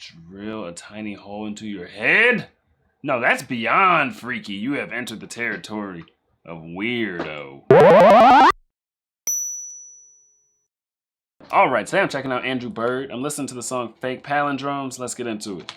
drill a tiny hole into your head? No, that's beyond freaky. You have entered the territory of weirdo. Alright, today I'm checking out Andrew Bird. I'm listening to the song Fake Palindromes. Let's get into it.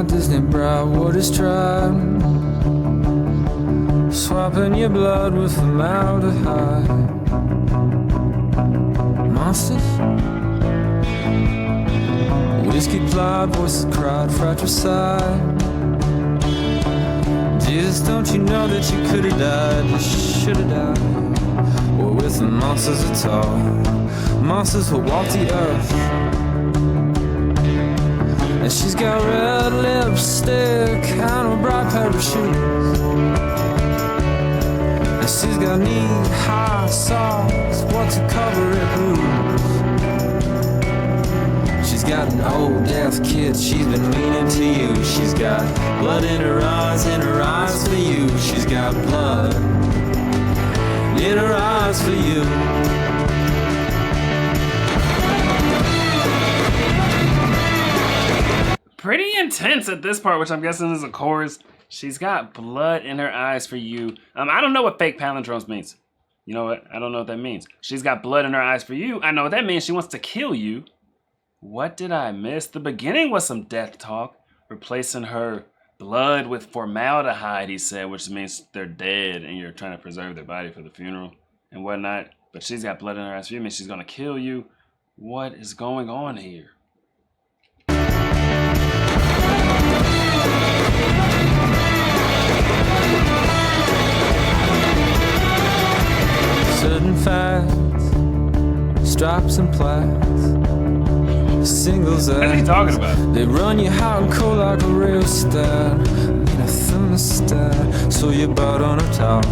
Disney Browwater's tribe, swapping your blood with formaldehyde. Monsters, whiskey plied, voices cried fratricide. Jesus, don't you know that you could have died? You should have died. Well, with the monsters at all, monsters will walk the earth. And she's got red lipstick and a bright pair of shoes. And she's got knee-high socks, what to cover it blues. She's got an old deaf kid, she's been meaning to you. She's got blood in her eyes for you. She's got blood in her eyes for you. Pretty intense at this part, which I'm guessing is a chorus. She's got blood in her eyes for you. I don't know what fake palindromes means. You know what? I don't know what that means. She's got blood in her eyes for you. I know what that means. She wants to kill you. What did I miss? The beginning was some death talk, replacing her blood with formaldehyde, he said, which means they're dead and you're trying to preserve their body for the funeral and whatnot. But she's got blood in her eyes for you. Means she's gonna kill you. What is going on here? Certain facts, stripes and plats, singles What is he talking about? They run you hot and cold like a rheostat in a thermostat, so you bite on a top.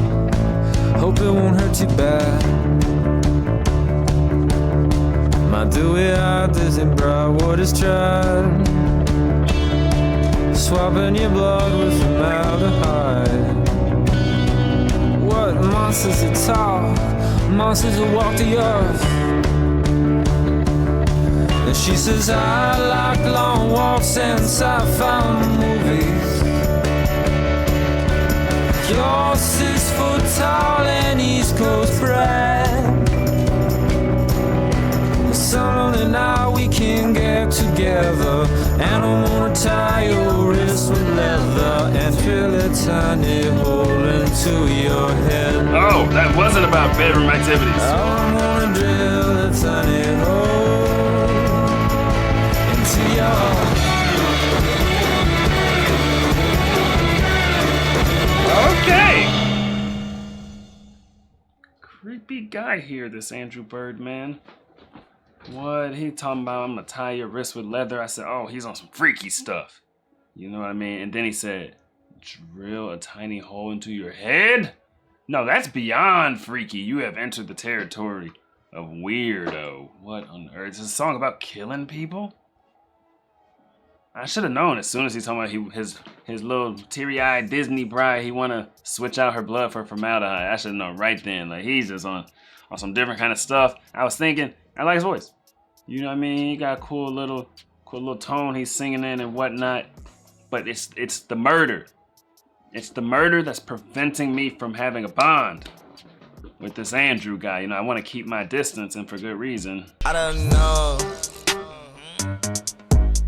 Hope it won't hurt too bad. My dewy eyed Disney Browwater's tried, swapping your blood with formaldehyde. What monsters that talk, monsters that walk the earth. And she says I like long walks and sci-fi movies. You're 6 foot tall and East Coast bred. Suddenly now we can get together, and I'm gonna tie your wrist with leather and drill a tiny hole into your head. Oh, that wasn't about bedroom activities. I'm gonna drill a tiny hole into your Okay. Creepy guy here, this Andrew Bird man. What he talking about? I'm gonna tie your wrist with leather. I said, oh, he's on some freaky stuff. You know what I mean? And then he said, drill a tiny hole into your head? No, that's beyond freaky. You have entered the territory of weirdo. What on earth? Is this a song about killing people? I should have known as soon as he's talking about his little teary-eyed Disney bride, he wanna switch out her blood for formaldehyde. I should have known right then. Like, he's just on some different kind of stuff. I was thinking, I like his voice. You know what I mean? He got a cool little tone he's singing in and whatnot. But it's the murder. It's the murder that's preventing me from having a bond with this Andrew guy. You know, I want to keep my distance, and for good reason. I don't know.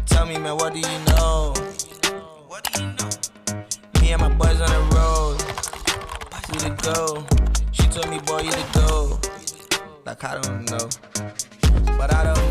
Tell me, man, what do you know? What do you know? Me and my boys on the road. We to go. She told me, boy, you to go. Like, I don't know. But I don't